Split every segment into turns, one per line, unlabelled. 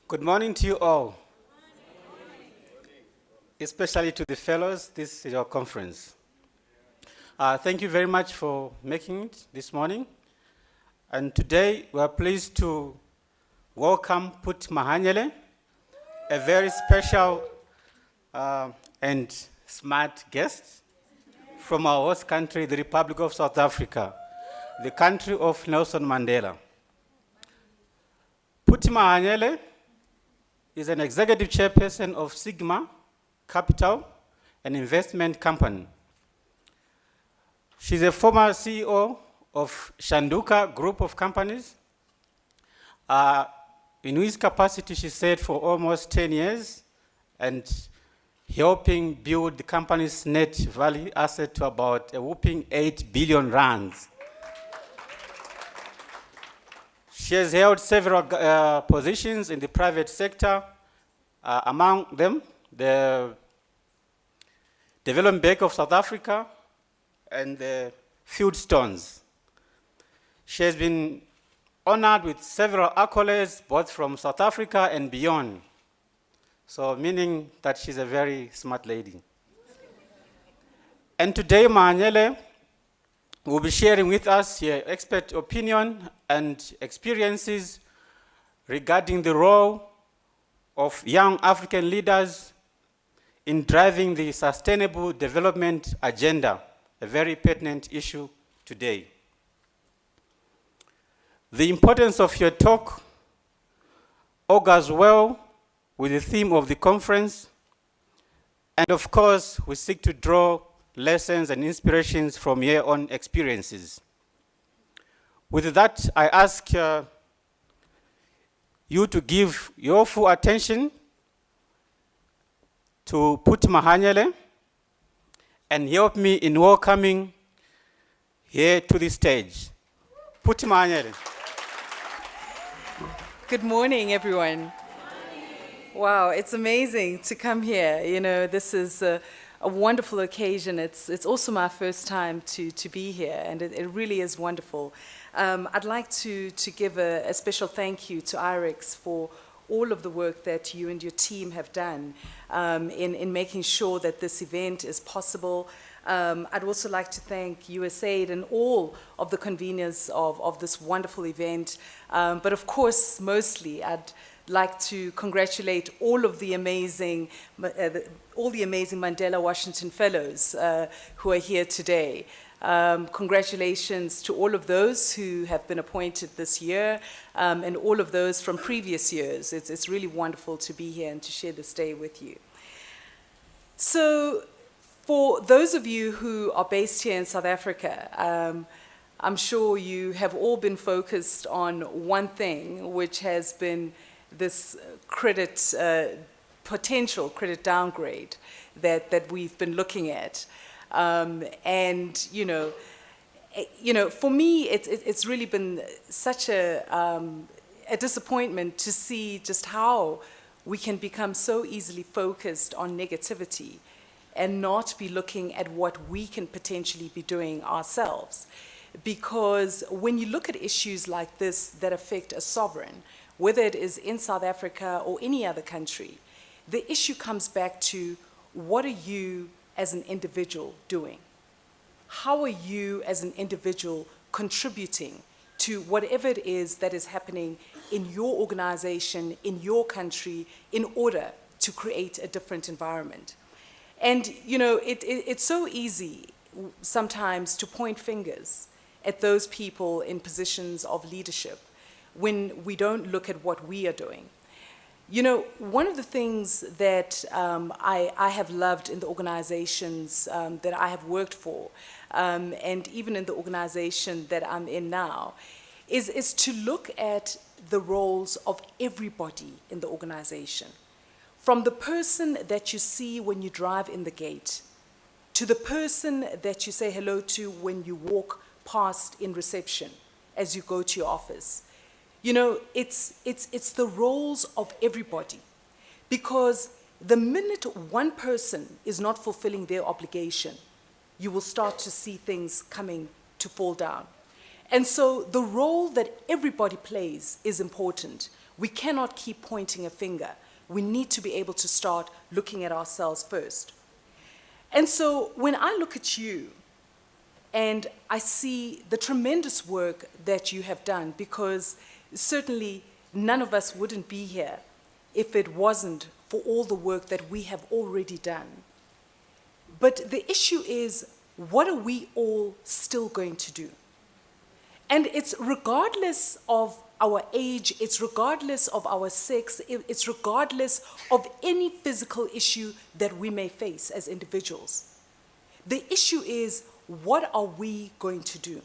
Good morning to you all, especially to the fellows. This is your conference. Thank you very much for making it this morning. And today we are pleased to welcome Put Mahanyele, a very special and smart guest from our host country, the Republic of South Africa, the country of Nelson Mandela. Put Mahanyele is an executive chairperson of Sigma Capital, an investment company. She's a former CEO of Shanduka Group of Companies, in whose capacity she stayed for almost 10 years and helping build the company's net value asset to about a whopping 8 billion rands. She has held several positions in the private sector, among them the Development Bank of South Africa and the Fieldstones. She has been honored with several accolades, both from South Africa and beyond. So meaning that she's a very smart lady. And today, Mahanyele will be sharing with us her expert opinion and experiences regarding the role of young African leaders in driving the sustainable development agenda, a very pertinent issue today. The importance of your talk augurs well with the theme of the conference, and of course, we seek to draw lessons and inspirations from your own experiences. With that, I ask you to give your full attention to Put Mahanyele and help me in welcoming here to the stage. Put Mahanyele.
Good morning, everyone. Wow, it's amazing to come here. You know, this is a wonderful occasion. It's also my first time to be here, and it really is wonderful. I'd like to give a special thank you to IREX for all of the work that you and your team have done in making sure that this event is possible. I'd also like to thank USAID and all of the conveners of this wonderful event. But of course, mostly, I'd like to congratulate all of the amazing Mandela Washington Fellows who are here today. Congratulations to all of those who have been appointed this year and all of those from previous years. It's really wonderful to be here and to share this day with you. So for those of you who are based here in South Africa, I'm sure you have all been focused on one thing, which has been this potential credit downgrade that we've been looking at. And for me, it's really been such a disappointment to see just how we can become so easily focused on negativity and not be looking at what we can potentially be doing ourselves. Because when you look at issues like this that affect a sovereign, whether it is in South Africa or any other country, the issue comes back to what are you as an individual doing? How are you as an individual contributing to whatever it is that is happening in your organization, in your country, in order to create a different environment? And it's so easy sometimes to point fingers at those people in positions of leadership when we don't look at what we are doing. One of the things that I have loved in the organizations that I have worked for, and even in the organization that I'm in now, is to look at the roles of everybody in the organization. From the person that you see when you drive in the gate, to the person that you say hello to when you walk past in reception as you go to your office. It's the roles of everybody, because the minute one person is not fulfilling their obligation, you will start to see things coming to fall down. And so the role that everybody plays is important. We cannot keep pointing a finger. We need to be able to start looking at ourselves first. And so when I look at you and I see the tremendous work that you have done, because certainly none of us wouldn't be here if it wasn't for all the work that we have already done. But the issue is, what are we all still going to do? And it's regardless of our age, it's regardless of our sex, it's regardless of any physical issue that we may face as individuals. The issue is, what are we going to do?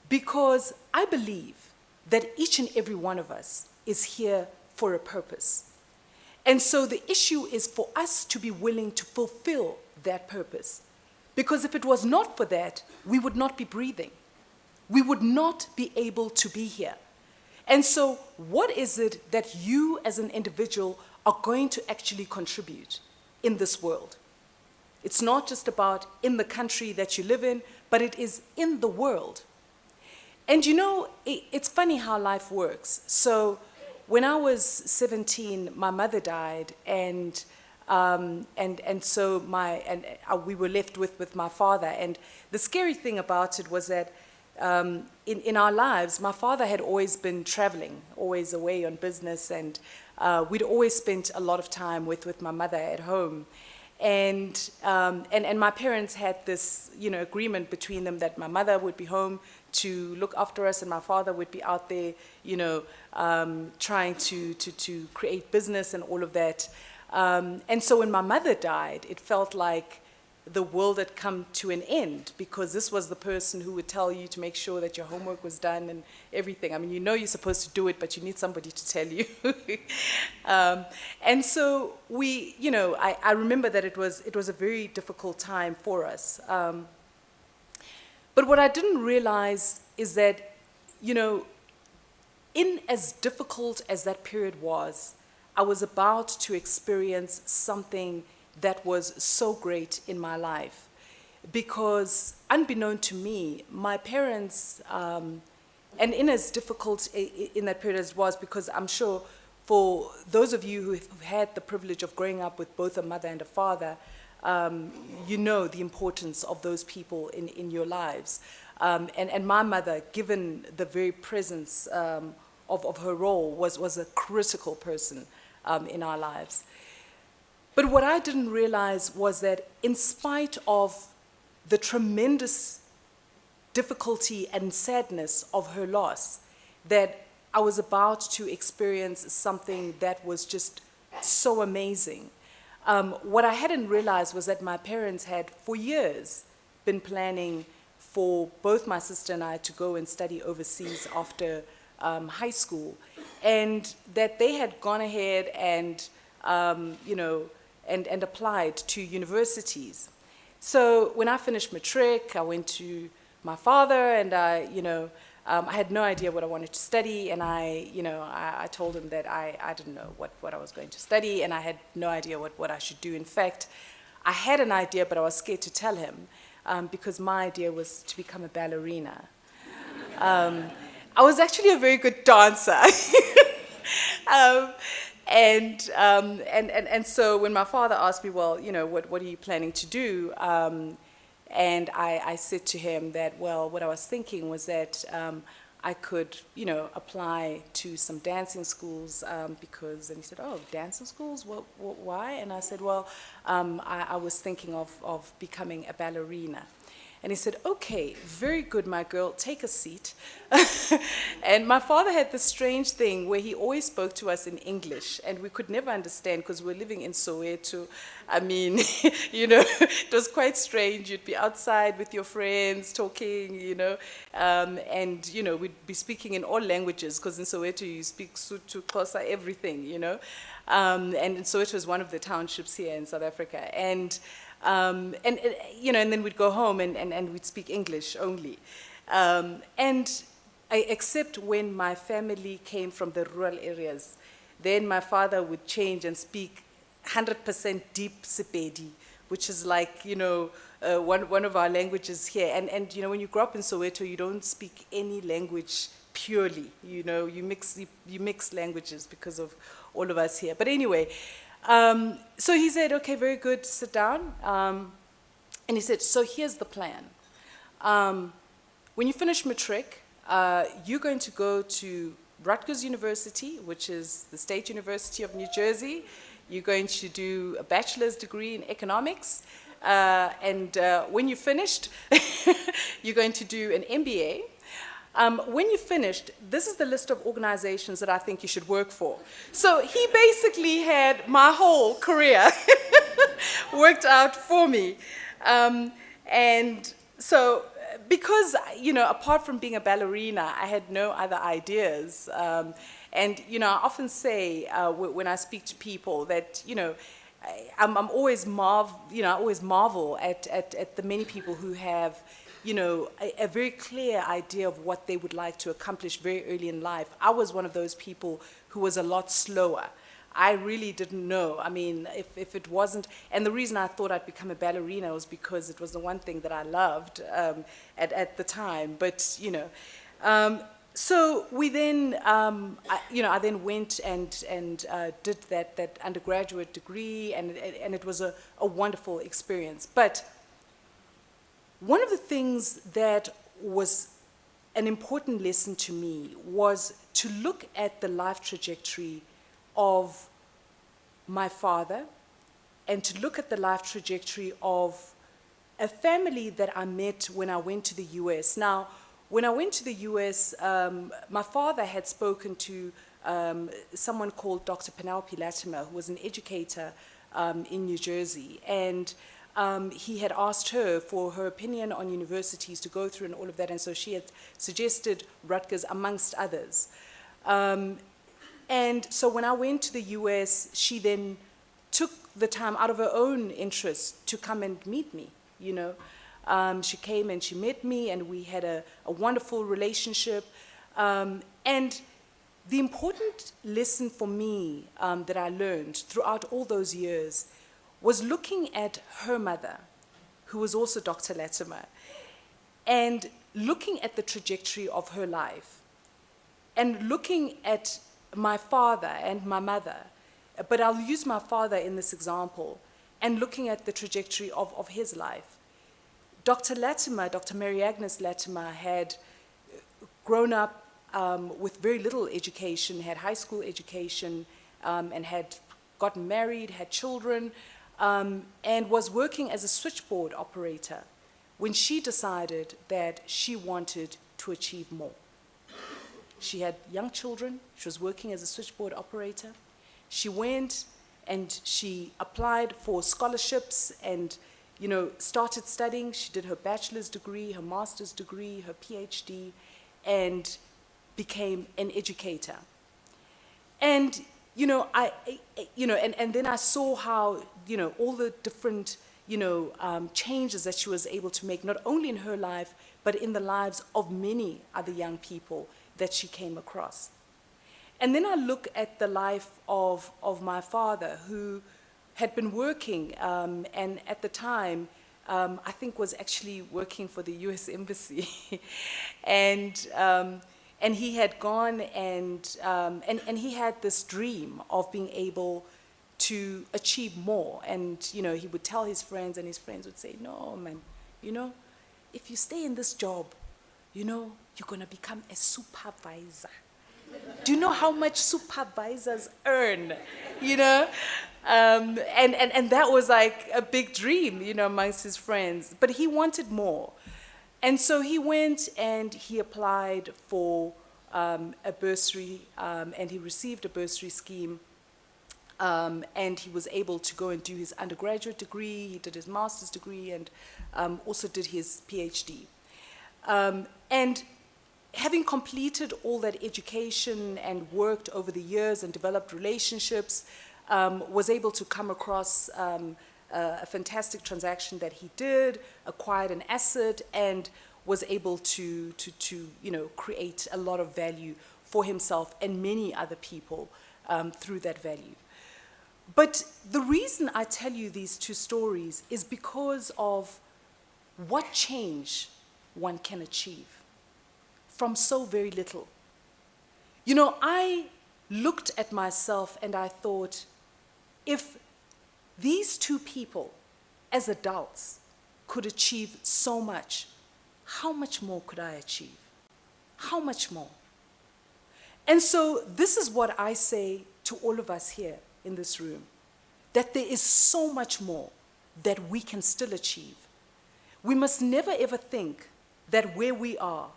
Because I believe that each and every one of us is here for a purpose. And so the issue is for us to be willing to fulfill that purpose. Because if it was not for that, we would not be breathing. We would not be able to be here. And so what is it that you as an individual are going to actually contribute in this world? It's not just about in the country that you live in, but it is in the world. And you know, it's funny how life works. So when I was 17, my mother died, and so we were left with my father. And the scary thing about it was that in our lives, my father had always been traveling, always away on business, and we'd always spent a lot of time with my mother at home. And my parents had this, agreement between them that my mother would be home to look after us, and my father would be out there, trying to create business and all of that. And so when my mother died, it felt like the world had come to an end, because this was the person who would tell you to make sure that your homework was done and everything. I mean, you're supposed to do it, but you need somebody to tell you. And so I remember that it was a very difficult time for us. But what I didn't realize is that, in as difficult as that period was, I was about to experience something that was so great in my life. Because unbeknown to me, my parents, and in as difficult in that period as it was, because I'm sure for those of you who've had the privilege of growing up with both a mother and a father, you know the importance of those people in your lives. And my mother, given the very presence of her role, was a critical person in our lives. But what I didn't realize was that in spite of the tremendous difficulty and sadness of her loss, that I was about to experience something that was just so amazing. What I hadn't realized was that my parents had, for years, been planning for both my sister and I to go and study overseas after high school, and that they had gone ahead and, and applied to universities. So when I finished matric, I went to my father, and I had no idea what I wanted to study, and I told him that I didn't know what I was going to study, and I had no idea what I should do. In fact, I had an idea, but I was scared to tell him, because my idea was to become a ballerina. I was actually a very good dancer. And so when my father asked me, well, what are you planning to do? And I said to him that, well, what I was thinking was that I could, apply to some dancing schools, and he said, oh, dancing schools? Why? And I said, well, I was thinking of becoming a ballerina. And he said, okay, very good, my girl, take a seat. And my father had this strange thing where he always spoke to us in English, and we could never understand because we were living in Soweto. I mean, it was quite strange. You'd be outside with your friends talking, and, we'd be speaking in all languages, because in Soweto you speak Sotho, Xhosa, everything, and Soweto is one of the townships here in South Africa. And then we'd go home and we'd speak English only. Except when my family came from the rural areas, then my father would change and speak 100% deep Sepedi, which is like, one of our languages here. And you know, when you grow up in Soweto, you don't speak any language purely. You know, you mix languages because of all of us here. But anyway, so he said, okay, very good, sit down. And he said, so here's the plan. When you finish matric, you're going to go to Rutgers University, which is the State University of New Jersey. You're going to do a bachelor's degree in economics. And when you're finished, you're going to do an MBA. When you're finished, this is the list of organizations that I think you should work for. So he basically had my whole career worked out for me. And so, because, you know, apart from being a ballerina, I had no other ideas. And, you know, I often say when I speak to people that, you know, I'm always I always marvel at the many people who have, you know, a very clear idea of what they would like to accomplish very early in life. I was one of those people who was a lot slower. I really didn't know. I mean, if it wasn't, and the reason I thought I'd become a ballerina was because it was the one thing that I loved at the time. But, you know, so we then, I then went and did that undergraduate degree, and it was a wonderful experience. But one of the things that was an important lesson to me was to look at the life trajectory of my father and to look at the life trajectory of a family that I met when I went to the US. Now, when I went to the US, my father had spoken to someone called Dr. Penelope Latimer, who was an educator in New Jersey. And he had asked her for her opinion on universities to go through and all of that. And so she had suggested Rutgers, amongst others. And so when I went to the US, she then took the time out of her own interest to come and meet me, you know. She came and she met me, and we had a wonderful relationship. And the important lesson for me that I learned throughout all those years was looking at her mother, who was also Dr. Latimer, and looking at the trajectory of her life, and looking at my father and my mother, but I'll use my father in this example, and looking at the trajectory of his life. Dr. Latimer, Dr. Mary Agnes Latimer, had grown up with very little education, had high school education, and had gotten married, had children, and was working as a switchboard operator when she decided that she wanted to achieve more. She had young children. She was working as a switchboard operator. She went and she applied for scholarships and, you know, started studying. She did her bachelor's degree, her master's degree, her PhD, and became an educator. And, you know, and then I saw how, you know, all the different, you know, changes that she was able to make, not only in her life, but in the lives of many other young people that she came across. And then I look at the life of my father, who had been working, and at the time, I think was actually working for the US Embassy. And he had gone and he had this dream of being able to achieve more. And, you know, he would tell his friends, and his friends would say, no, man, you know, if you stay in this job, you know, you're going to become a supervisor. Do you know how much supervisors earn, you know? And that was like a big dream, you know, amongst his friends. But he wanted more. And so he went and he applied for a bursary, and he received a bursary scheme. And he was able to go and do his undergraduate degree. He did his master's degree, and also did his PhD. And having completed all that education and worked over the years and developed relationships, was able to come across a fantastic transaction that he did, acquired an asset, and was able to you know, create a lot of value for himself and many other people through that value. But the reason I tell you these two stories is because of what change one can achieve from so very little. You know, I looked at myself and I thought, if these two people, as adults, could achieve so much, how much more could I achieve? How much more? And so this is what I say to all of us here in this room, that there is so much more that we can still achieve. We must never ever think that where we are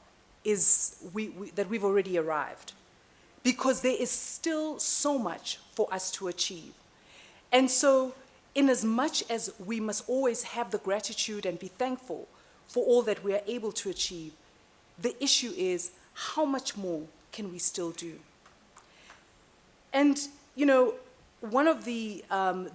is that we've already arrived, because there is still so much for us to achieve. And so, in as much as we must always have the gratitude and be thankful for all that we are able to achieve, the issue is, how much more can we still do? And, you know, one of the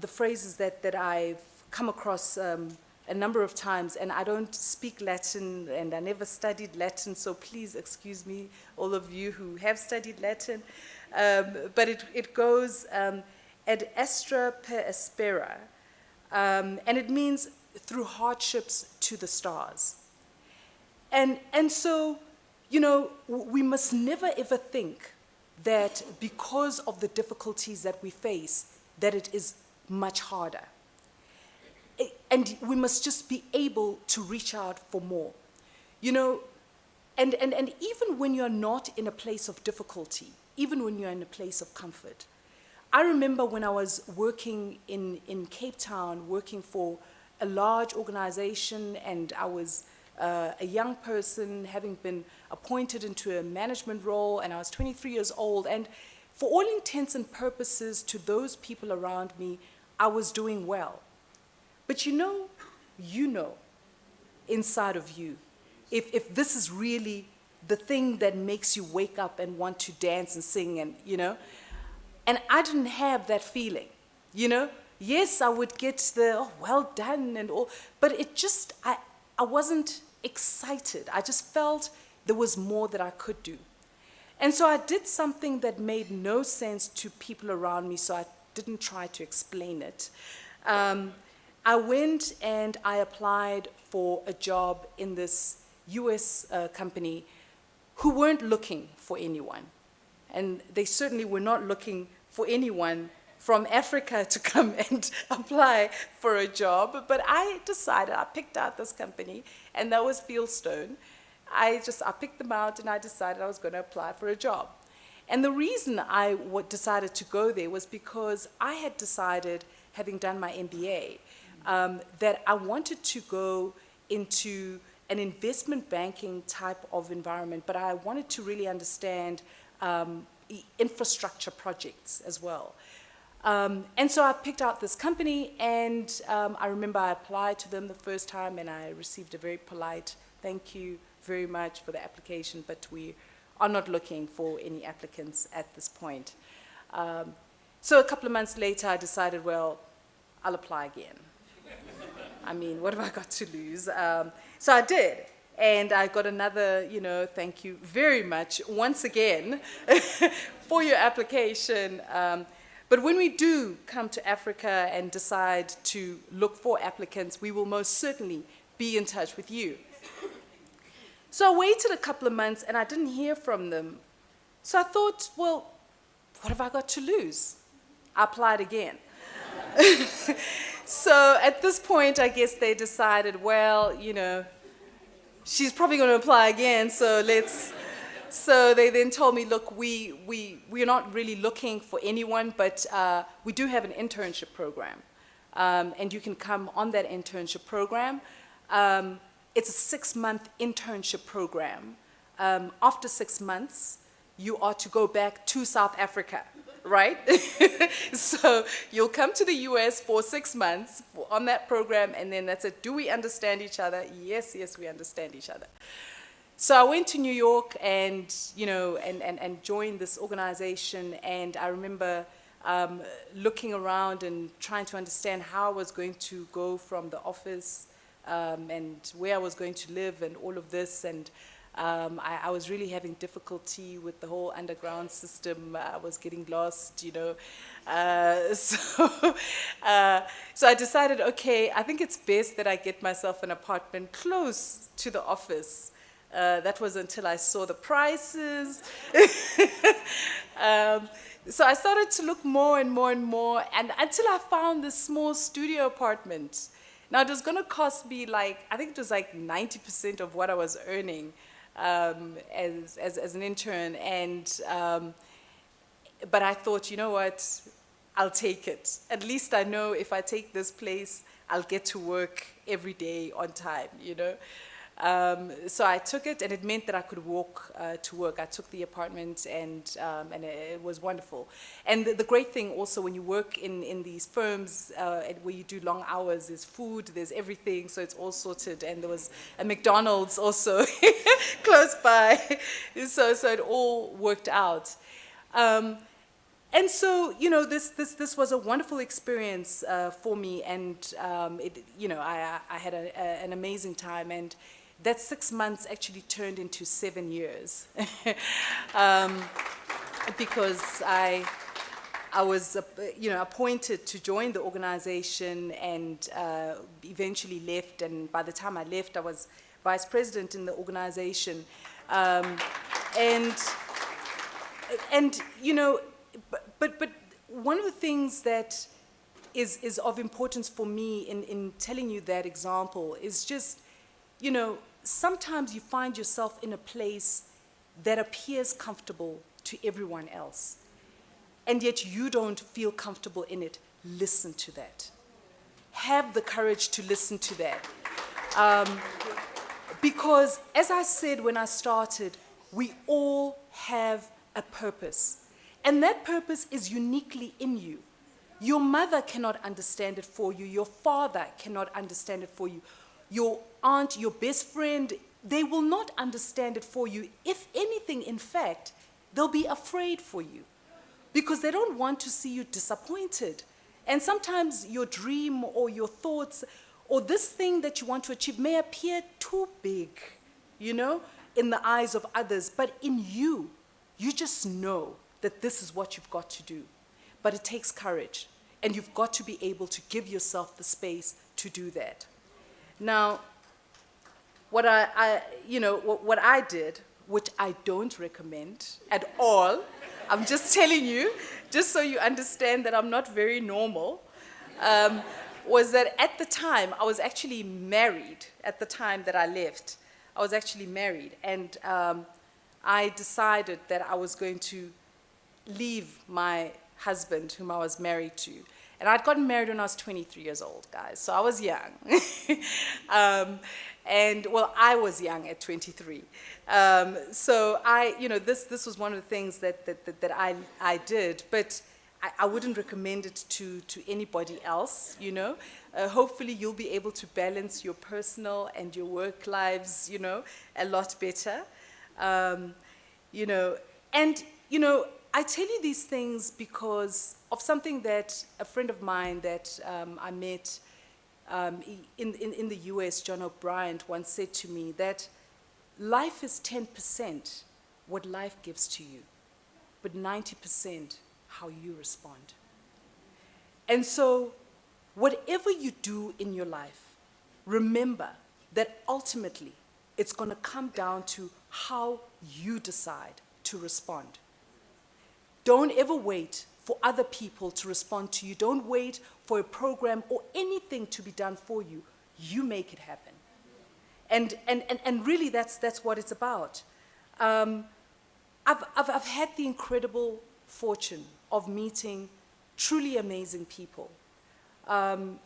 phrases that I've come across a number of times, and I don't speak Latin and I never studied Latin, so please excuse me, all of you who have studied Latin, but it goes ad astra per aspera, and it means through hardships to the stars. And so, you know, we must never ever think that because of the difficulties that we face, that it is much harder. And we must just be able to reach out for more. You know, and even when you're not in a place of difficulty, even when you're in a place of comfort. I remember when I was working in Cape Town, working for a large organization, and I was a young person, having been appointed into a management role, and I was 23 years old, and for all intents and purposes, to those people around me, I was doing well. But you know inside of you, if this is really the thing that makes you wake up and want to dance and sing, and, you know, and I didn't have that feeling, you know. Yes, I would get the, oh, well done and all, but it just, I wasn't excited. I just felt there was more that I could do. And so I did something that made no sense to people around me, so I didn't try to explain it. I went and I applied for a job in this US company who weren't looking for anyone. And they certainly were not looking for anyone from Africa to come and apply for a job. But I decided, I picked out this company, and that was Fieldstone. I picked them out, and I decided I was going to apply for a job. And the reason I decided to go there was because I had decided, having done my MBA, that I wanted to go into an investment banking type of environment, but I wanted to really understand infrastructure projects as well. And so I picked out this company, and I remember I applied to them the first time, and I received a very polite thank you very much for the application, but we are not looking for any applicants at this point. So a couple of months later, I decided, well, I'll apply again. I mean, what have I got to lose? So I did, and I got another, you know, thank you very much once again for your application. But when we do come to Africa and decide to look for applicants, we will most certainly be in touch with you. So I waited a couple of months, and I didn't hear from them. So I thought, well, what have I got to lose? I applied again. So at this point, I guess they decided, well, you know, she's probably going to apply again, so let's... So they then told me, look, we're not really looking for anyone, but we do have an internship program, and you can come on that internship program. It's a 6-month internship program. After 6 months, you are to go back to South Africa, right? So you'll come to the US for 6 months on that program, and then that's it. Do we understand each other? Yes, we understand each other. So I went to New York and, you know, and joined this organization, and I remember looking around and trying to understand how I was going to go from the office and where I was going to live and all of this. And I was really having difficulty with the whole underground system. I was getting lost, you know. So I decided, okay, I think it's best that I get myself an apartment close to the office. That was until I saw the prices. So I started to look more and more and more, and until I found this small studio apartment. Now it was going to cost me like, I think it was like 90% of what I was earning as an intern, but I thought, you know what, I'll take it. At least I know if I take this place, I'll get to work every day on time, you know. So I took it, and it meant that I could walk to work. I took the apartment, and it was wonderful. And the great thing also, when you work in these firms where you do long hours, there's food, there's everything, so it's all sorted. And there was a McDonald's also close by, so it all worked out. And so, you know, this was a wonderful experience for me, and I had an amazing time, and that 6 months actually turned into 7 years, because I was appointed to join the organization, and eventually left. And by the time I left, I was vice president in the organization, and you know. But one of the things that is of importance for me in telling you that example is just, you know, sometimes you find yourself in a place that appears comfortable to everyone else, and yet you don't feel comfortable in it. Listen to that. Have the courage to listen to that. Because, as I said when I started, we all have a purpose. And that purpose is uniquely in you. Your mother cannot understand it for you. Your father cannot understand it for you. Your aunt, your best friend, they will not understand it for you. If anything, in fact, they'll be afraid for you because they don't want to see you disappointed. And sometimes your dream or your thoughts or this thing that you want to achieve may appear too big, you know, in the eyes of others. But in you, you just know that this is what you've got to do. But it takes courage, and you've got to be able to give yourself the space to do that. Now, what what I did, which I don't recommend at all, I'm just telling you, just so you understand that I'm not very normal, was that at the time, I was actually married at the time that I left. I was actually married, and I decided that I was going to leave my husband, whom I was married to. And I'd gotten married when I was 23 years old, guys, so I was young. I was young at 23. So this was one of the things that I did, but I wouldn't recommend it to anybody else, you know. Hopefully you'll be able to balance your personal and your work lives, you know, a lot better. I tell you these things because of something that a friend of mine that I met in the US, John O'Brien, once said to me that life is 10% what life gives to you, but 90% how you respond. And so whatever you do in your life, remember that ultimately it's going to come down to how you decide to respond. Don't ever wait for other people to respond to you. Don't wait for a program or anything to be done for you. You make it happen. And really that's what it's about. I've had the incredible fortune of meeting truly amazing people. And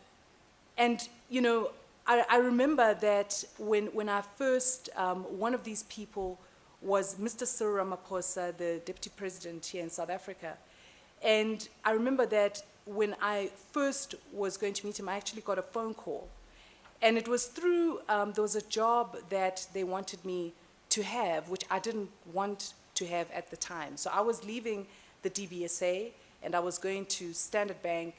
you know, I remember that when I first, one of these people was Mr. Cyril Ramaphosa, the deputy president here in South Africa. And I remember that when I first was going to meet him, I actually got a phone call. And it was through, there was a job that they wanted me to have, which I didn't want to have at the time. So I was leaving the DBSA, and I was going to Standard Bank,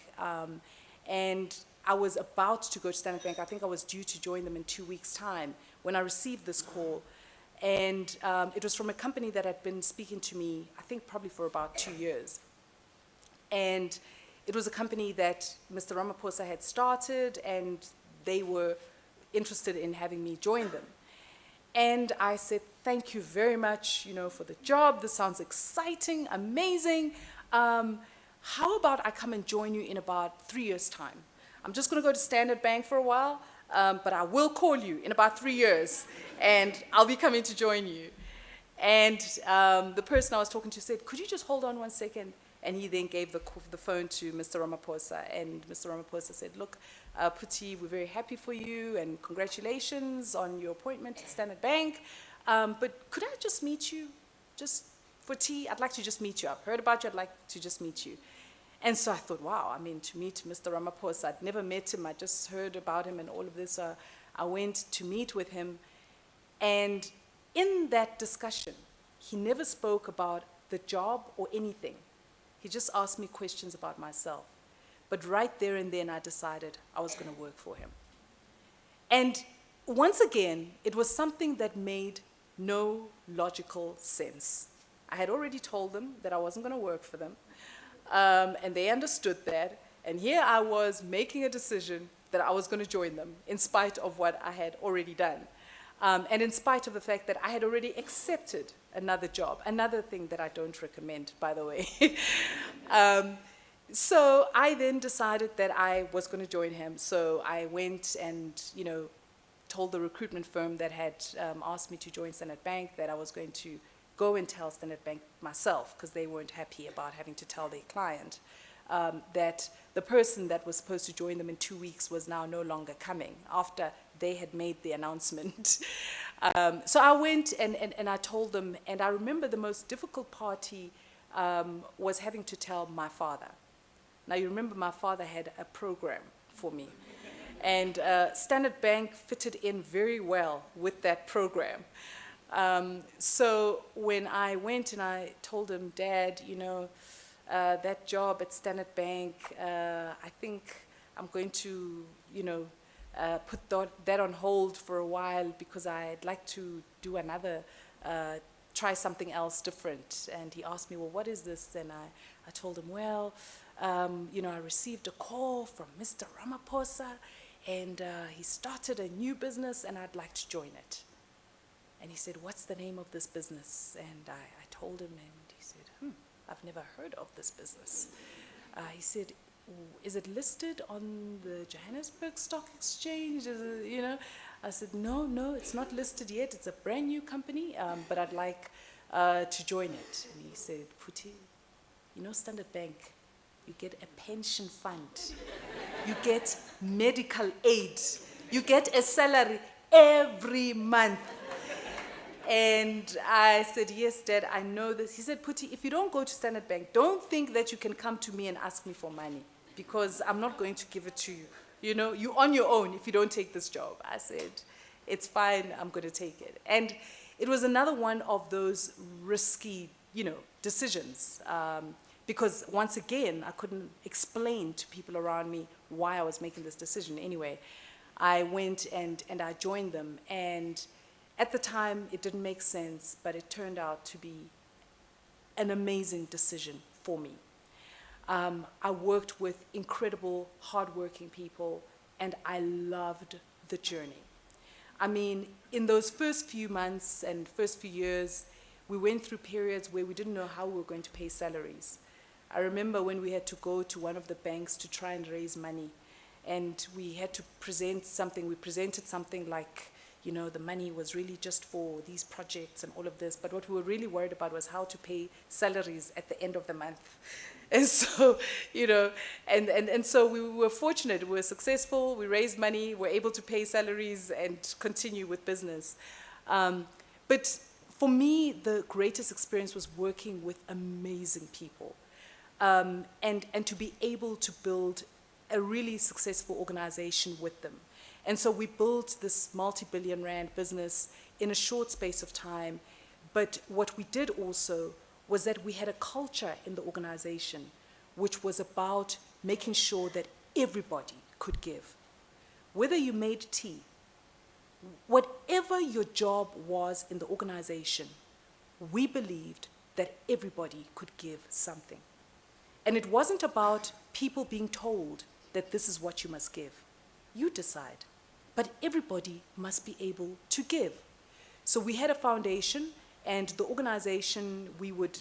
and I was about to go to Standard Bank. I think I was due to join them in 2 weeks' time when I received this call. And it was from a company that had been speaking to me, I think probably for about 2 years. And it was a company that Mr. Ramaphosa had started, and they were interested in having me join them. And I said, thank you very much, for the job. This sounds exciting, amazing. How about I come and join you in about 3 years' time? I'm just going to go to Standard Bank for a while, but I will call you in about 3 years, and I'll be coming to join you. And the person I was talking to said, could you just hold on 1 second? And he then gave the phone to Mr. Ramaphosa, and Mr. Ramaphosa said, look, Phuthi, we're very happy for you, and congratulations on your appointment at Standard Bank. But could I just meet you, just for tea? I'd like to just meet you. I've heard about you. I'd like to just meet you. And so I thought, wow, to meet Mr. Ramaphosa, I'd never met him. I just heard about him and all of this. I went to meet with him. And in that discussion, he never spoke about the job or anything. He just asked me questions about myself. But right there and then, I decided I was going to work for him. And once again, it was something that made no logical sense. I had already told them that I wasn't going to work for them, and they understood that. And here I was making a decision that I was going to join them, in spite of what I had already done, and in spite of the fact that I had already accepted another job, another thing that I don't recommend, by the way. So I then decided that I was going to join him. So I went and, told the recruitment firm that had asked me to join Standard Bank that I was going to go and tell Standard Bank myself, because they weren't happy about having to tell their client that the person that was supposed to join them in 2 weeks was now no longer coming after they had made the announcement. So I went and I told them, and I remember the most difficult party was having to tell my father. Now, you remember my father had a program for me, and Standard Bank fitted in very well with that program. So when I went and I told him, Dad, that job at Standard Bank, I think I'm going to, put that on hold for a while, because I'd like to do another, try something else different. And he asked me, well, what is this? And I told him, well, I received a call from Mr. Ramaphosa, and he started a new business, and I'd like to join it. And he said, what's the name of this business? And I told him, and he said, I've never heard of this business. He said, is it listed on the Johannesburg Stock Exchange? I said, no, it's not listed yet. It's a brand new company, but I'd like to join it. And he said, Phuthi, Standard Bank, you get a pension fund. You get medical aid. You get a salary every month. And I said, yes, Dad, I know this. He said, Phuthi, if you don't go to Standard Bank, don't think that you can come to me and ask me for money, because I'm not going to give it to you. You're on your own if you don't take this job. I said, it's fine, I'm going to take it. And it was another one of those risky, decisions. Because once again, I couldn't explain to people around me why I was making this decision. Anyway, I went and I joined them. And at the time, it didn't make sense, but it turned out to be an amazing decision for me. I worked with incredible, hardworking people, and I loved the journey. In those first few months and first few years, we went through periods where we didn't know how we were going to pay salaries. I remember when we had to go to one of the banks to try and raise money, and we had to present something. We presented something like, the money was really just for these projects and all of this, but what we were really worried about was how to pay salaries at the end of the month. And so, and so we were fortunate, we were successful, we raised money, we're able to pay salaries and continue with business. But for me, the greatest experience was working with amazing people. And to be able to build a really successful organization with them. And so we built this multi-billion rand business in a short space of time. But what we did also was that we had a culture in the organization which was about making sure that everybody could give. Whether you made tea, whatever your job was in the organization, we believed that everybody could give something. And it wasn't about people being told that this is what you must give. You decide. But everybody must be able to give. So we had a foundation, and the organization,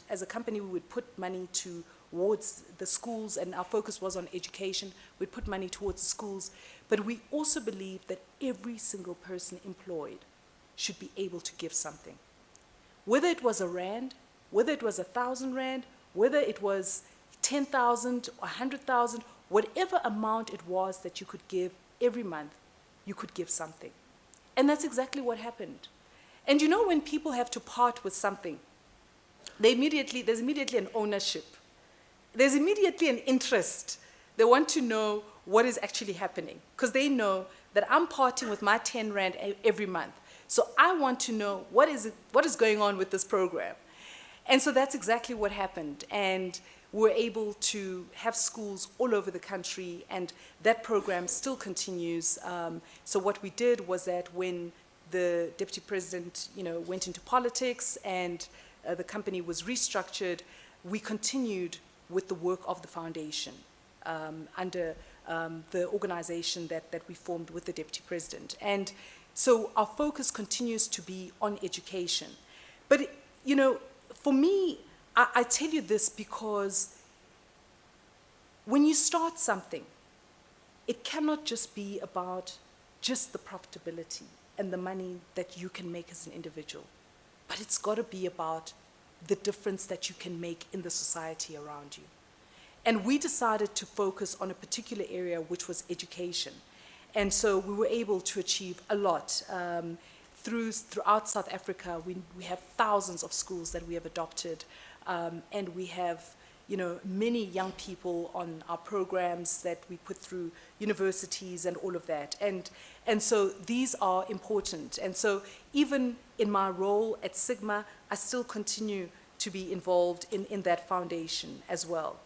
as a company, we would put money towards the schools, and our focus was on education. We'd put money towards the schools. But we also believed that every single person employed should be able to give something. Whether it was a rand, whether it was 1,000 rand, whether it was 10,000 or 100,000, whatever amount it was that you could give every month, you could give something. And that's exactly what happened. And you know, when people have to part with something, there's immediately an ownership. There's immediately an interest. They want to know what is actually happening, because they know that I'm parting with my 10 rand every month. So I want to know what is going on with this program. And so that's exactly what happened. And we're able to have schools all over the country, and that program still continues. So what we did was that when the deputy president, went into politics and the company was restructured, we continued with the work of the foundation under the organization that we formed with the deputy president. And so our focus continues to be on education. But, for me, I tell you this because when you start something, it cannot just be about just the profitability and the money that you can make as an individual, but it's got to be about the difference that you can make in the society around you. And we decided to focus on a particular area, which was education. And so we were able to achieve a lot. Throughout South Africa, we have thousands of schools that we have adopted, and we have many young people on our programs that we put through universities and all of that. And so these are important. And so even in my role at Sigma, I still continue to be involved in that foundation as well.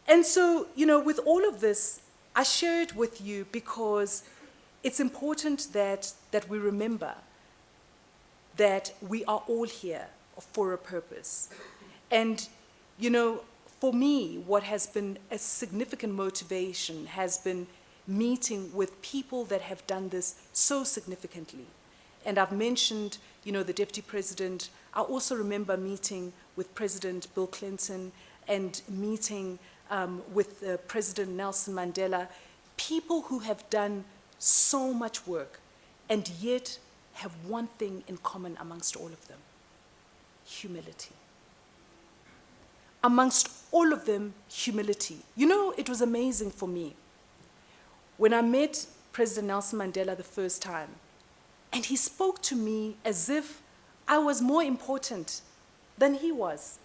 And so, with all of this, I share it with you because it's important that we remember that we are all here for a purpose. And, for me, what has been a significant motivation has been meeting with people that have done this so significantly. And I've mentioned, the deputy president. I also remember meeting with President Bill Clinton and meeting with President Nelson Mandela, people who have done so much work and yet have one thing in common amongst all of them: humility. Amongst all of them, humility. It was amazing for me when I met President Nelson Mandela the first time, and he spoke to me as if I was more important than he was.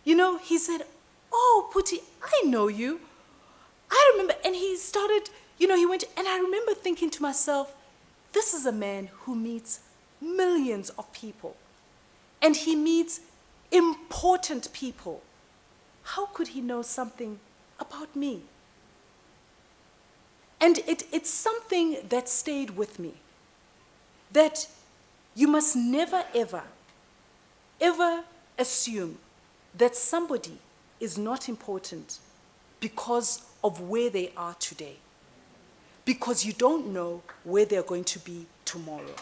He said, "Oh, Puti, I know you. I remember," and he started, he went, and I remember thinking to myself, this is a man who meets millions of people, and he meets important people. How could he know something about me? And it's something that stayed with me, that you must never, ever, ever assume that somebody is not important because of where they are today, because you don't know where they're going to be tomorrow.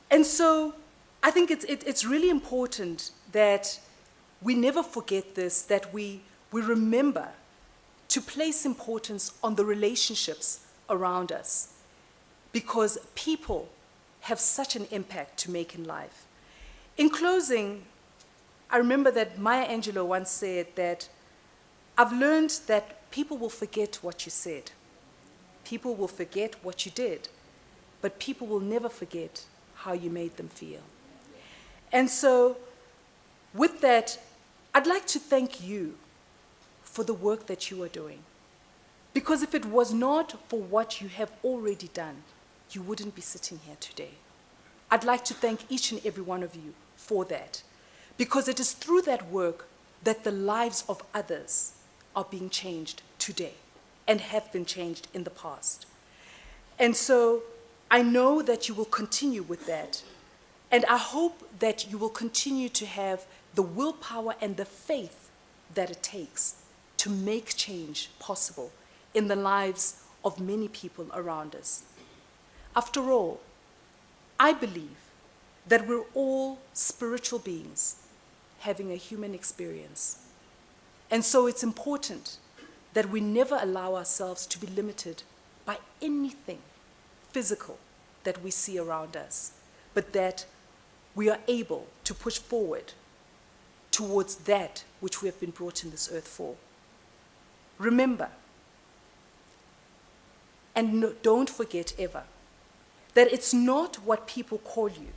And so I think it's really important that we never forget this, that we remember to place importance on the relationships around us, because people have such an impact to make in life. In closing, I remember that Maya Angelou once said that I've learned that people will forget what you said, people will forget what you did, but people will never forget how you made them feel. And so, with that, I'd like to thank you for the work that you are doing. Because if it was not for what you have already done, you wouldn't be sitting here today. I'd like to thank each and every one of you for that. Because it is through that work that the lives of others are being changed today and have been changed in the past. And so I know that you will continue with that. And I hope that you will continue to have the willpower and the faith that it takes to make change possible in the lives of many people around us. After all, I believe that we're all spiritual beings having a human experience. And so it's important that we never allow ourselves to be limited by anything physical that we see around us, but that we are able to push forward towards that which we have been brought in this earth for. Remember, and don't forget ever, that it's not what people call you,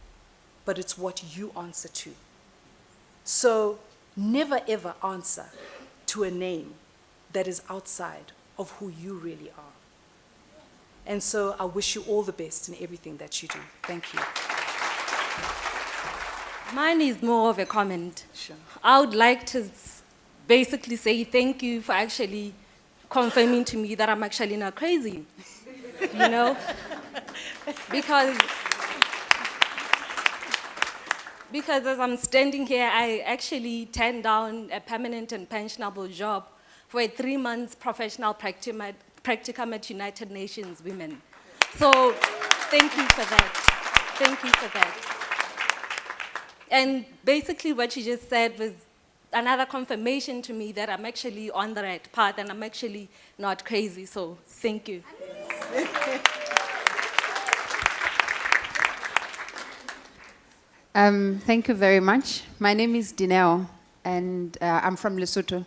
but it's what you answer to. So never ever answer to a name that is outside of who you really are. And so I wish you all the best in everything that you do. Thank you.
Mine is more of a comment.
Sure.
I would like to basically say thank you for actually confirming to me that I'm actually not crazy. You know? Because as I'm standing here, I actually turned down a permanent and pensionable job for a 3-month professional practicum at United Nations Women. So thank you for that. Thank you for that. And basically what you just said was another confirmation to me that I'm actually on the right path and I'm actually not crazy. So thank you.
Thank you very much. My name is Dineo, and I'm from Lesotho.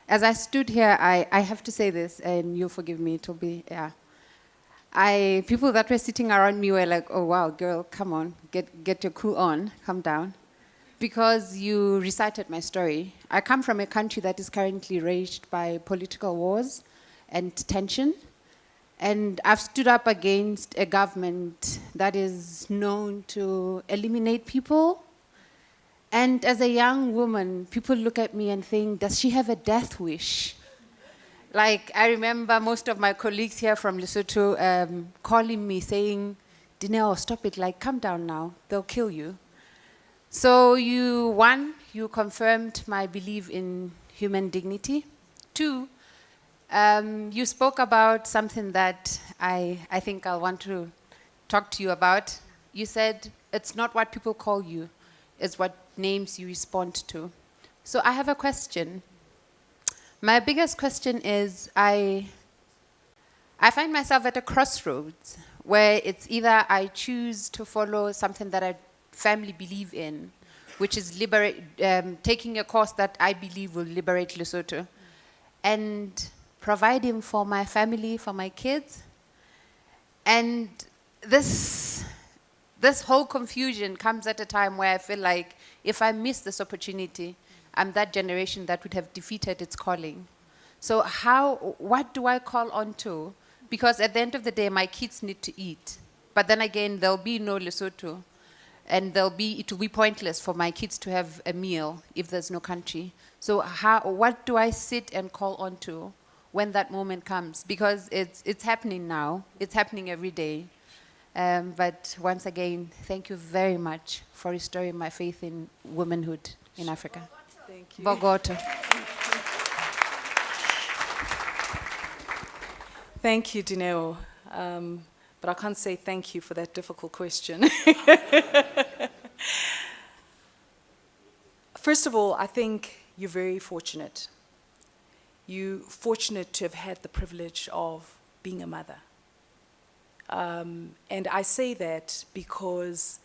As I stood here, I have to say this, and you'll forgive me, it'll be, yeah. People that were sitting around me were like, oh wow, girl, come on, get your cool on, calm down. Because you recited my story. I come from a country that is currently raged by political wars and tension. And I've stood up against a government that is known to eliminate people. And as a young woman, people look at me and think, does she have a death wish? Like, I remember most of my colleagues here from Lesotho calling me saying, Dineo, stop it, like, calm down now, they'll kill you. So you confirmed my belief in human dignity. 2, you spoke about something that I think I'll want to talk to you about. You said it's not what people call you, it's what names you respond to. So I have a question. My biggest question is I find myself at a crossroads where it's either I choose to follow something that I family believe in, which is taking a course that I believe will liberate Lesotho, and providing for my family, for my kids. And this whole confusion comes at a time where I feel like if I miss this opportunity, I'm that generation that would have defeated its calling. So what do I call on to? Because at the end of the day, my kids need to eat. But then again, there'll be no Lesotho. And it will be pointless for my kids to have a meal if there's no country. So what do I sit and call on to when that moment comes? Because it's happening now. It's happening every day. But once again, thank you very much for restoring my faith in womanhood in Africa.
Thank you.
Bogoto.
Thank you, Dineo. But I can't say thank you for that difficult question. First of all, I think you're very fortunate. You're fortunate to have had the privilege of being a mother. And I say that because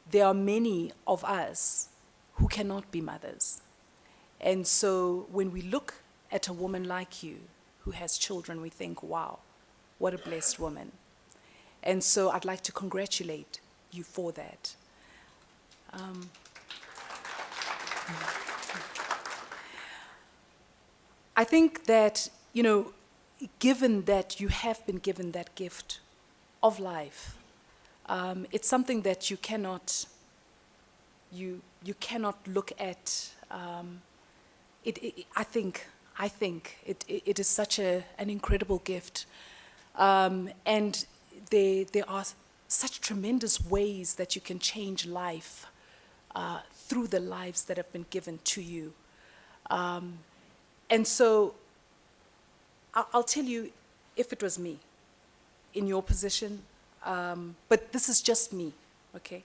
there are many of us who cannot be mothers. And so when we look at a woman like you who has children, we think, wow, what a blessed woman. And so I'd like to congratulate you for that. I think that, given that you have been given that gift of life, it's something that you cannot look at. I think I think it is such an incredible gift. And there are such tremendous ways that you can change life through the lives that have been given to you. And so I'll tell you, if it was me in your position, but this is just me, okay?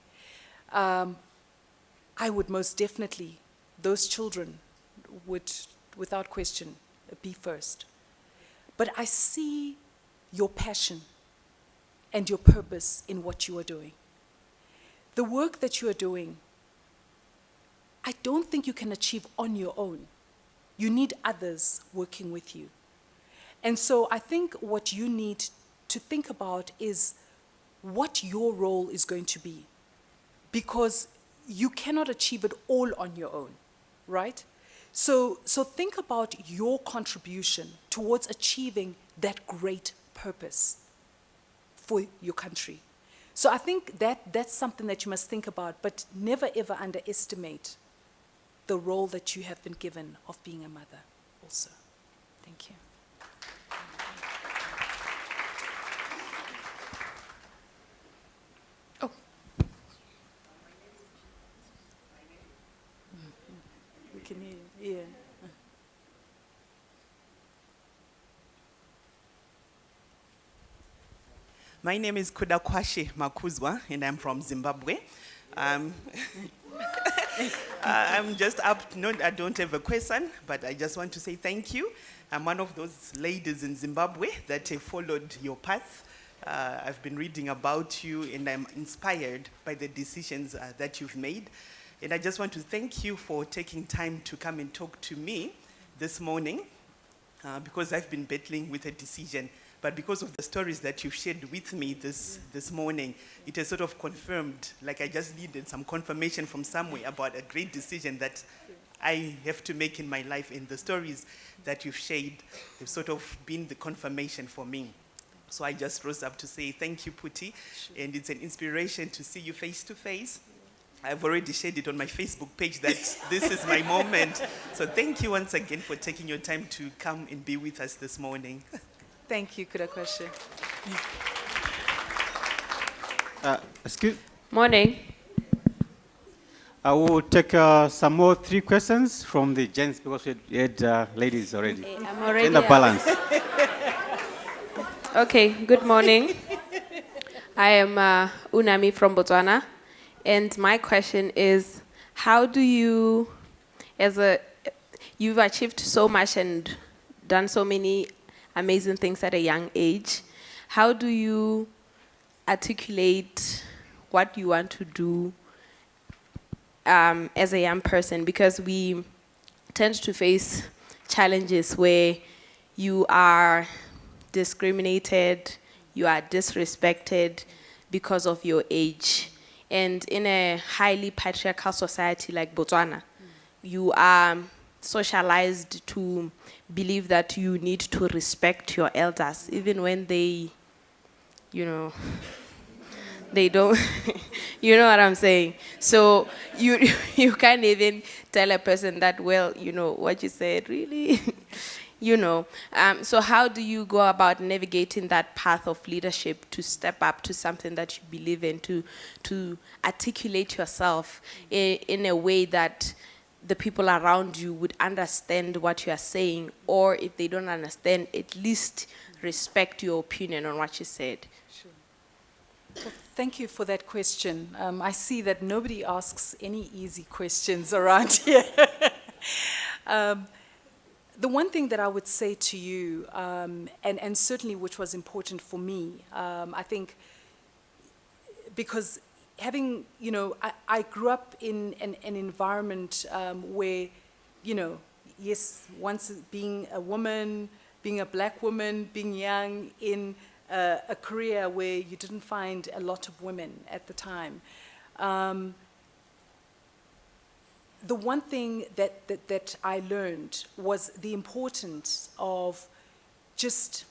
I would most definitely, those children would, without question, be first. But I see your passion and your purpose in what you are doing. The work that you are doing, I don't think you can achieve on your own. You need others working with you. And so I think what you need to think about is what your role is going to be. Because you cannot achieve it all on your own, right? So think about your contribution towards achieving that great purpose for your country. So I think that's something that you must think about, but never ever underestimate the role that you have been given of being a mother also. Thank you. Oh. We can hear you. Yeah.
My name is Kudakwashi Makuzwa, and I'm from Zimbabwe. I'm just up. No, I don't have a question, but I just want to say thank you. I'm one of those ladies in Zimbabwe that followed your path. I've been reading about you, and I'm inspired by the decisions that you've made. And I just want to thank you for taking time to come and talk to me this morning, because I've been battling with a decision. But because of the stories that you've shared with me this morning, it has sort of confirmed, like I just needed some confirmation from somewhere about a great decision that I have to make in my life. And the stories that you've shared have sort of been the confirmation for me. So I just rose up to say thank you, Puti. And it's an inspiration to see you face to face. I've already shared it on my Facebook page that this is my moment. So thank you once again for taking your time to come and be with us this morning.
Thank you, Kudakwashi.
Excuse.
Morning.
I will take some more 3 questions from the gents because we had ladies already.
I'm already
Gender
up.
balance.
Okay, good morning. I am Unami from Botswana, and my question is, how do you, you've achieved so much and done so many amazing things at a young age, how do you articulate what you want to do as a young person? Because we tend to face challenges where you are discriminated, you are disrespected because of your age. And in a highly patriarchal society like Botswana, you are socialized to believe that you need to respect your elders, even when they, they don't, you know what I'm saying? So you can't even tell a person that, well, what you said, really? So how do you go about navigating that path of leadership to step up to something that you believe in, to articulate yourself in a way that the people around you would understand what you are saying, or if they don't understand, at least respect your opinion on what you said?
Sure. Well, thank you for that question. I see that nobody asks any easy questions around here. The one thing that I would say to you, and certainly which was important for me, I think, because having, I grew up in an environment where, yes, once being a woman, being a black woman, being young, in a career where you didn't find a lot of women at the time. The one thing that I learned was the importance of just,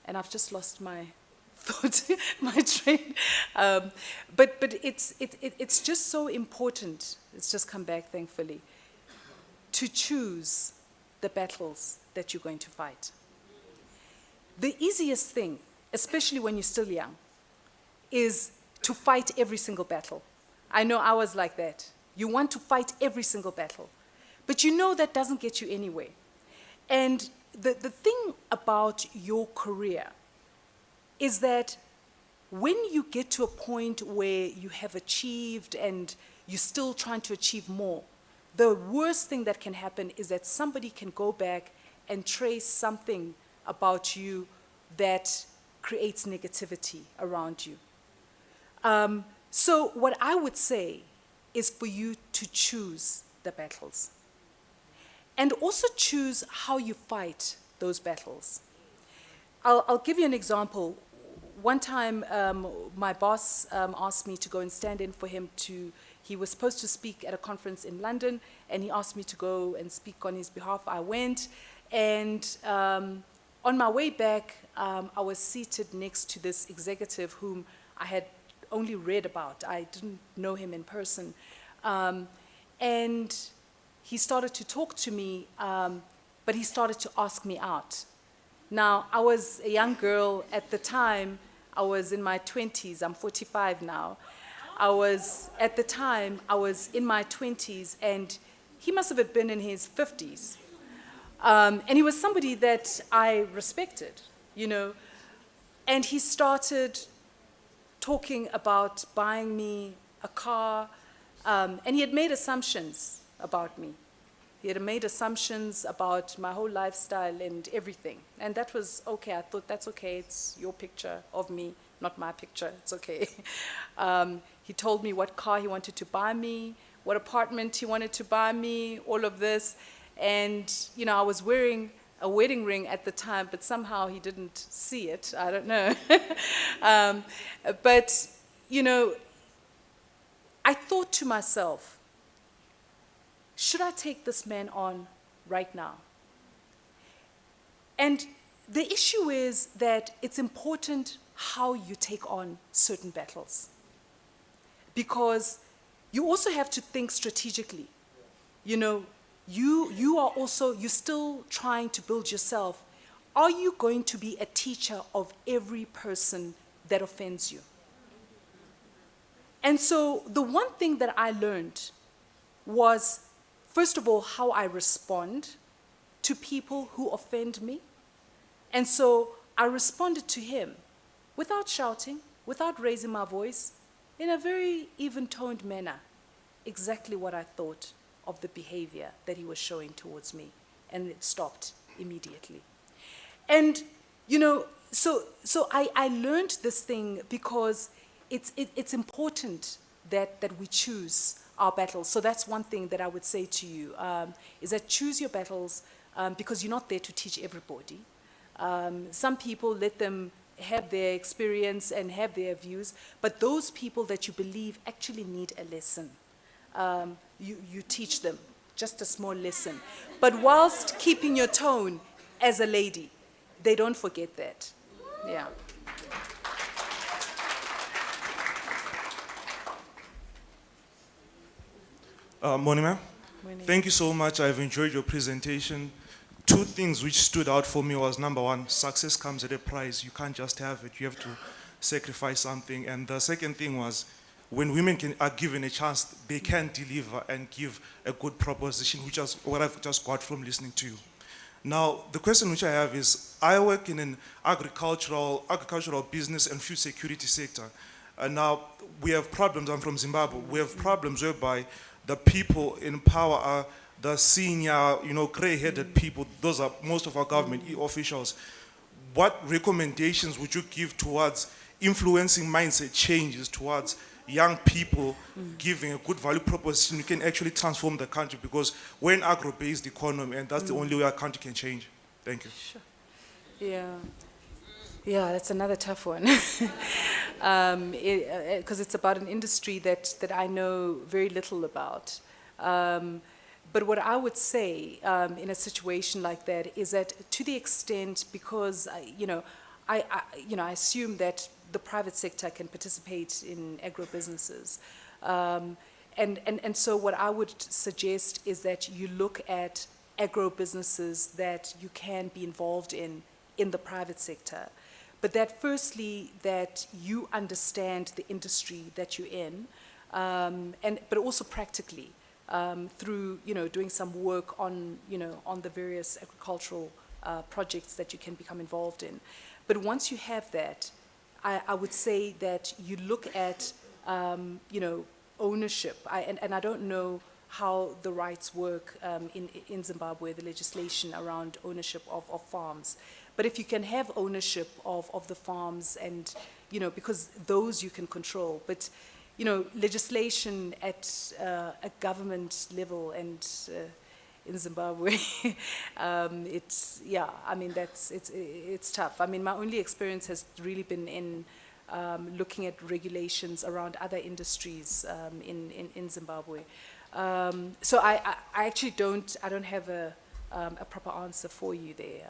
and I've just lost my thought, my train. But it's just so important, it's just come back thankfully, to choose the battles that you're going to fight. The easiest thing, especially when you're still young, is to fight every single battle. I know I was like that. You want to fight every single battle. But you know that doesn't get you anywhere. And the thing about your career is that when you get to a point where you have achieved and you're still trying to achieve more, the worst thing that can happen is that somebody can go back and trace something about you that creates negativity around you. So what I would say is for you to choose the battles and also choose how you fight those battles. I'll give you an example. One time, my boss asked me to go and stand in for him he was supposed to speak at a conference in London, and he asked me to go and speak on his behalf. I went, and on my way back, I was seated next to this executive whom I had only read about. I didn't know him in person. And he started to talk to me, but he started to ask me out. Now, I was a young girl at the time. I was in my 20s. I'm 45 now. At the time, I was in my 20s, and he must have been in his 50s. And he was somebody that I respected, you know. And he started talking about buying me a car, and he had made assumptions about me. He had made assumptions about my whole lifestyle and everything. And that was okay. I thought, that's okay. It's your picture of me, not my picture. It's okay. He told me what car he wanted to buy me, what apartment he wanted to buy me, all of this. And, you know, I was wearing a wedding ring at the time, but somehow he didn't see it. I don't know. But, you know, I thought to myself, should I take this man on right now? And the issue is that it's important how you take on certain battles. Because you also have to think strategically. You know, you're still trying to build yourself. Are you going to be a teacher of every person that offends you? And so the one thing that I learned was, first of all, how I respond to people who offend me. And so I responded to him without shouting, without raising my voice, in a very even-toned manner, exactly what I thought of the behavior that he was showing towards me. And it stopped immediately. And, you know, so I learned this thing because it's important that we choose our battles. So that's one thing that I would say to you, is that choose your battles because you're not there to teach everybody. Some people, let them have their experience and have their views, but those people that you believe actually need a lesson, you teach them just a small lesson. But whilst keeping your tone as a lady, they don't forget that. Yeah.
Morning, ma'am.
Morning.
Thank you so much. I've enjoyed your presentation. Two things which stood out for me was, number one, success comes at a price. You can't just have it. You have to sacrifice something. And the second thing was, when women are given a chance, they can deliver and give a good proposition, which is what I've just got from listening to you. Now, the question which I have is, I work in an agricultural business and food security sector. And now we have problems. I'm from Zimbabwe. We have problems whereby the people in power are the senior, gray-headed people. Those are most of our government officials. What recommendations would you give towards influencing mindset changes towards young people giving a good value proposition? We can actually transform the country, because we're an agro-based economy, and that's the only way our country can change. Thank you.
Sure. Yeah, that's another tough one. Because it's about an industry that I know very little about. But what I would say in a situation like that is that, to the extent, because I assume that the private sector can participate in agro-businesses. And so what I would suggest is that you look at agro businesses that you can be involved in the private sector. But that firstly, that you understand the industry that you're in, but also practically, through, doing some work on, on the various agricultural projects that you can become involved in. But once you have that, I would say that you look at, ownership. And I don't know how the rights work in Zimbabwe, the legislation around ownership of farms. But if you can have ownership of the farms and, because those you can control. But, legislation at a government level and in Zimbabwe, it's tough. I mean, my only experience has really been in looking at regulations around other industries in Zimbabwe. So I actually don't have a proper answer for you there.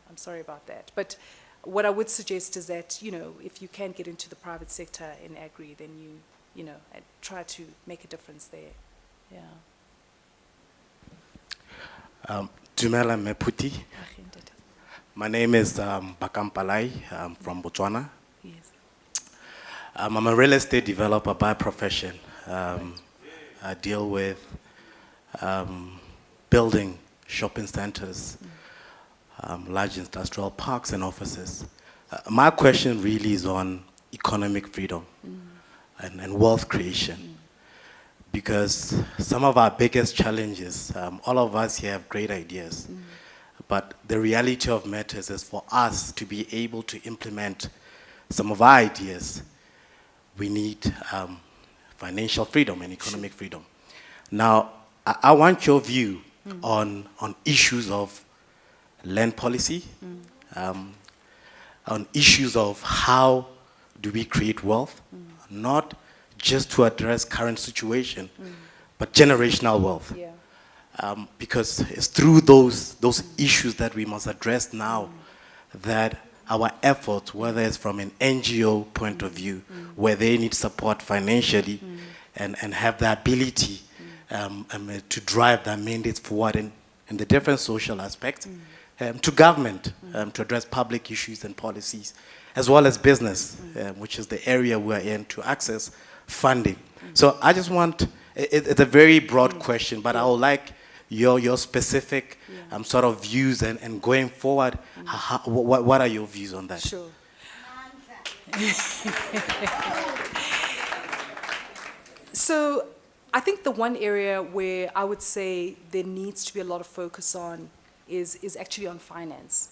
I'm sorry about that. But what I would suggest is that, if you can get into the private sector in agri, then you try to make a difference there. Yeah.
Dumela Meputi. My name is Bakam Palai. I'm from Botswana.
Yes.
I'm a real estate developer by profession. I deal with building shopping centers, large industrial parks and offices. My question really is on economic freedom and wealth creation. Because some of our biggest challenges, all of us here have great ideas, but the reality of matters is for us to be able to implement some of our ideas, we need financial freedom and economic freedom. Now, I want your view on issues of land policy, on issues of how do we create wealth, not just to address current situation, but generational wealth.
Yeah.
Because it's through those issues that we must address now that our efforts, whether it's from an NGO point of view, where they need support financially and have the ability to drive their mandates forward in the different social aspects, to government, to address public issues and policies, as well as business, which is the area we're in, to access funding. So I just want, it's a very broad question, but I would like your specific sort of views and going forward, what are your views on that?
Sure. So I think the one area where I would say there needs to be a lot of focus on is actually on finance.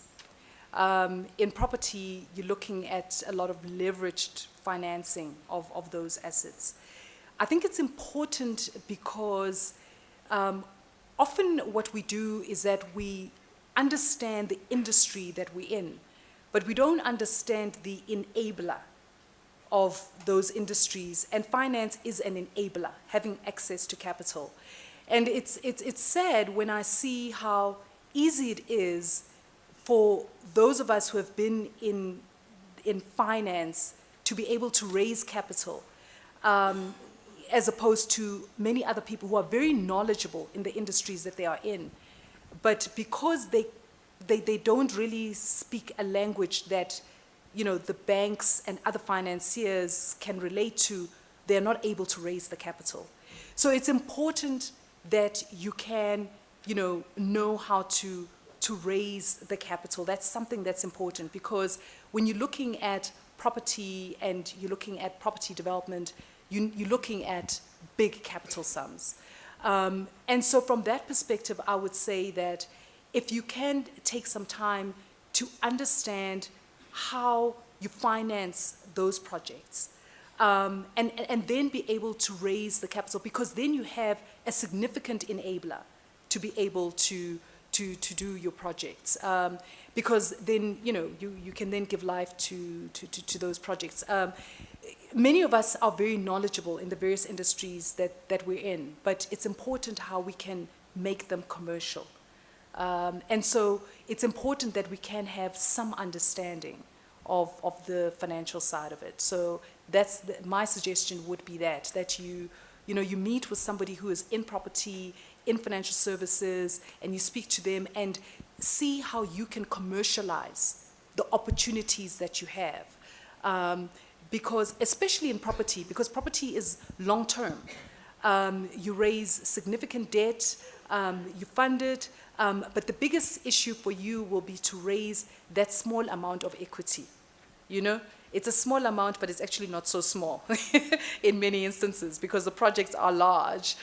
In property, you're looking at a lot of leveraged financing of those assets. I think it's important because often what we do is that we understand the industry that we're in, but we don't understand the enabler of those industries, and finance is an enabler, having access to capital. And it's sad when I see how easy it is for those of us who have been in finance to be able to raise capital, as opposed to many other people who are very knowledgeable in the industries that they are in. But because they don't really speak a language that, the banks and other financiers can relate to, they're not able to raise the capital. So it's important that you can, know how to raise the capital. That's something that's important, because when you're looking at property and you're looking at property development, you're looking at big capital sums. And so from that perspective, I would say that if you can take some time to understand how you finance those projects, and then be able to raise the capital, because then you have a significant enabler to be able to do your projects, because then you can then give life to those projects. Many of us are very knowledgeable in the various industries that we're in, but it's important how we can make them commercial. And so it's important that we can have some understanding of the financial side of it. So my suggestion would be that you meet with somebody who is in property in financial services and you speak to them and see how you can commercialize the opportunities that you have. Because, especially in property, because property is long term. You raise significant debt, you fund it, but the biggest issue for you will be to raise that small amount of equity. You know, it's a small amount, but it's actually not so small in many instances because the projects are large.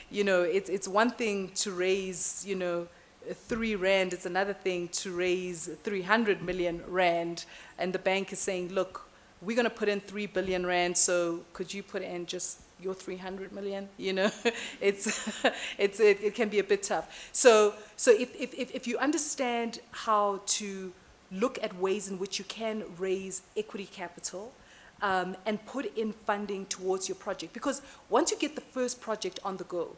You know, it's one thing to raise, you know, 3 rand, it's another thing to raise 300 million rand, and the bank is saying, look, we're going to put in 3 billion rand, so could you put in just your 300 million? You know, it can be a bit tough. So if you understand how to look at ways in which you can raise equity capital and put in funding towards your project, because once you get the first project on the go,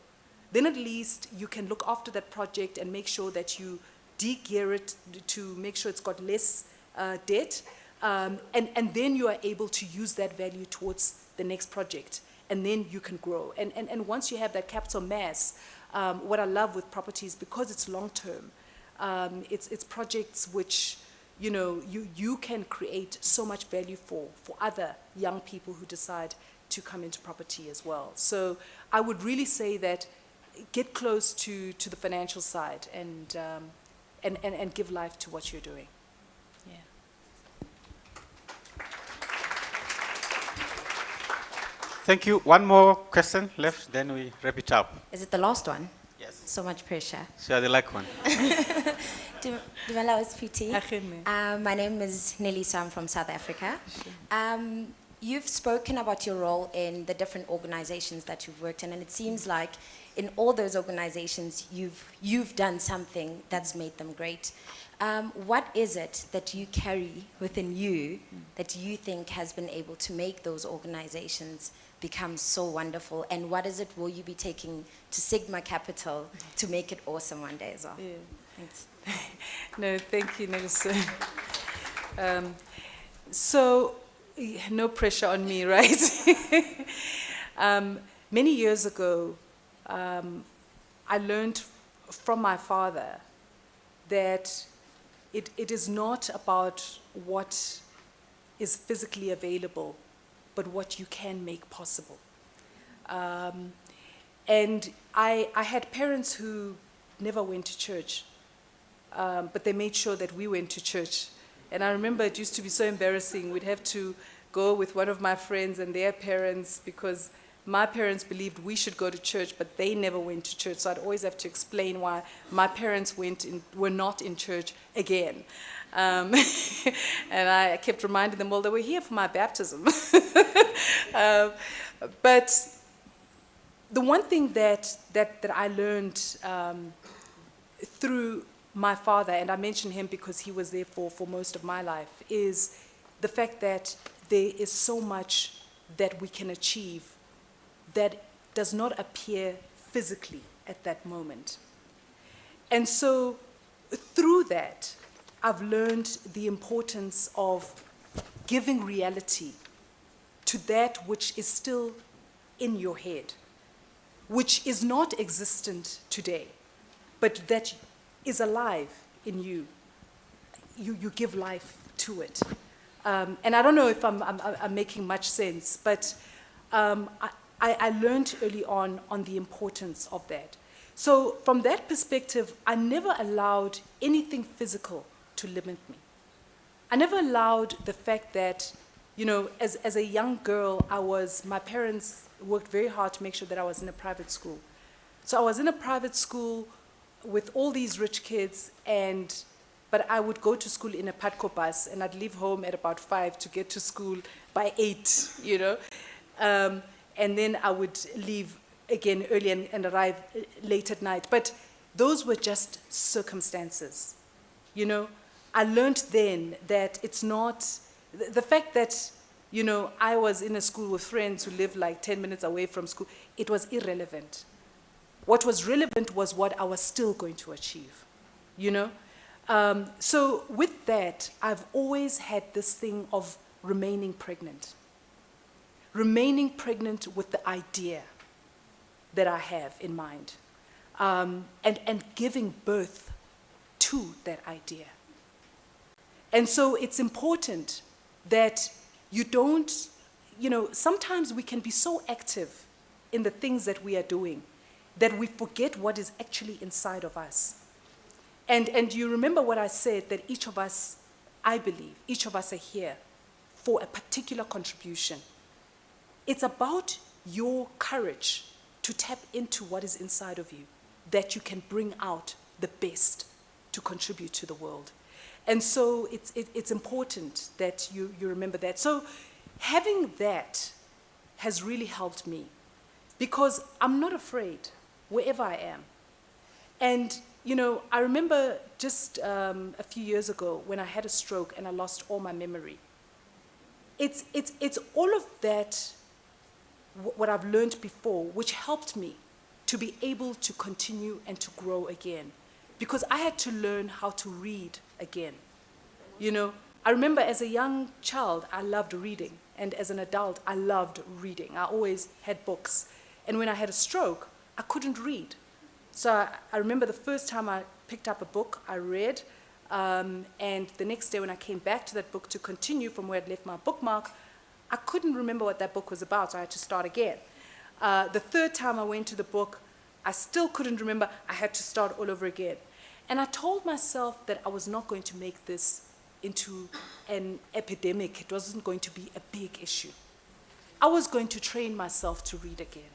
then at least you can look after that project and make sure that you de-gear it to make sure it's got less debt, and then you are able to use that value towards the next project, and then you can grow. And once you have that capital mass, what I love with properties, because it's long-term, it's projects which, you know, you can create so much value for other young people who decide to come into property as well. So I would really say that get close to the financial side and give life to what you're doing. Yeah.
Thank you. One more question left, then we wrap it up.
Is it the last one?
Yes.
So much pressure.
So the last one.
Dumela Ospiti.
Acheme.
My name is Nelisa. I'm from South Africa. You've spoken about your role in the different organizations that you've worked in, and it seems like in all those organizations you've done something that's made them great. What is it that you carry within you that you think has been able to make those organizations become so wonderful, and what is it will you be taking to Sigma Capital to make it awesome one day as well?
Yeah.
Thanks.
No, thank you, Nelson. So, no pressure on me, right? Many years ago, I learned from my father that it is not about what is physically available, but what you can make possible. And I had parents who never went to church, but they made sure that we went to church. And I remember it used to be so embarrassing. We'd have to go with one of my friends and their parents because my parents believed we should go to church, but they never went to church. So I'd always have to explain why my parents were not in church again. And I kept reminding them, well, they were here for my baptism. But the one thing that I learned through my father, and I mention him because he was there for most of my life, is the fact that there is so much that we can achieve that does not appear physically at that moment. And so through that, I've learned the importance of giving reality to that which is still in your head, which is not existent today, but that is alive in you. You give life to it. And I don't know if I'm making much sense, but I learned early on the importance of that. So from that perspective, I never allowed anything physical to limit me. I never allowed the fact that, you know, as a young girl, my parents worked very hard to make sure that I was in a private school. So I was in a private school with all these rich kids, but I would go to school in a Patco bus, and I'd leave home at about 5 to get to school by 8, you know. And then I would leave again early and arrive late at night. But those were just circumstances, you know. I learned then that it's not, the fact that, you know, I was in a school with friends who lived like 10 minutes away from school, it was irrelevant. What was relevant was what I was still going to achieve, you know. So with that, I've always had this thing of remaining pregnant with the idea that I have in mind. and giving birth to that idea. And so it's important that you don't, sometimes we can be so active in the things that we are doing that we forget what is actually inside of us. And you remember what I said, that each of us, I believe, each of us are here for a particular contribution. It's about your courage to tap into what is inside of you, that you can bring out the best to contribute to the world. And so it's important that you remember that. So having that has really helped me, because I'm not afraid wherever I am. And, I remember just a few years ago when I had a stroke and I lost all my memory. It's all of that, what I've learned before, which helped me to be able to continue and to grow again. Because I had to learn how to read again. I remember as a young child, I loved reading. And as an adult, I loved reading. I always had books. And when I had a stroke, I couldn't read. So I remember the first time I picked up a book, I read. And the next day when I came back to that book to continue from where I'd left my bookmark, I couldn't remember what that book was about, so I had to start again. The third time I went to the book, I still couldn't remember. I had to start all over again. And I told myself that I was not going to make this into an epidemic. It wasn't going to be a big issue. I was going to train myself to read again.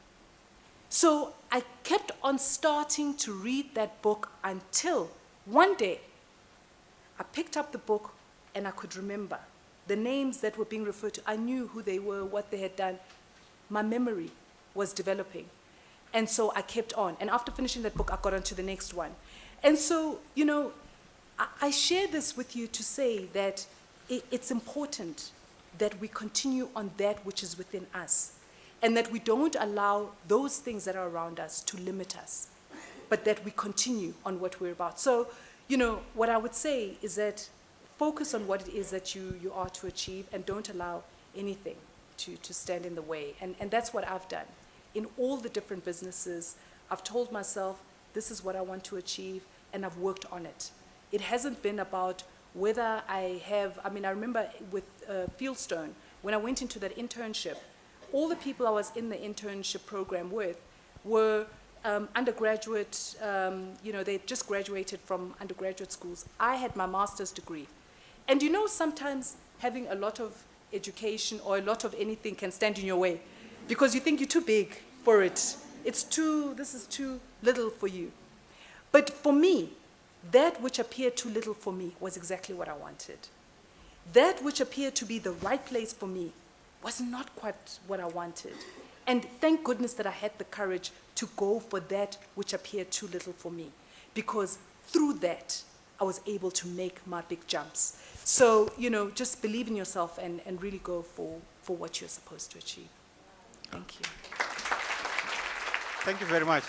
So I kept on starting to read that book until one day I picked up the book and I could remember the names that were being referred to. I knew who they were, what they had done. My memory was developing. And so I kept on. And after finishing that book, I got on to the next one. And so, I share this with you to say that it's important that we continue on that which is within us, and that we don't allow those things that are around us to limit us, but that we continue on what we're about. So, what I would say is that focus on what it is that you are to achieve, and don't allow anything to stand in the way. And that's what I've done. In all the different businesses, I've told myself, this is what I want to achieve, and I've worked on it. It hasn't been about whether I remember with Fieldstone, when I went into that internship, all the people I was in the internship program with were undergraduate, they just graduated from undergraduate schools. I had my master's degree. And sometimes having a lot of education or a lot of anything can stand in your way because you think you're too big for it. This is too little for you. But for me, that which appeared too little for me was exactly what I wanted. That which appeared to be the right place for me was not quite what I wanted. And thank goodness that I had the courage to go for that which appeared too little for me, because through that, I was able to make my big jumps. So, just believe in yourself and really go for what you're supposed to achieve. Thank you.
Thank you very much.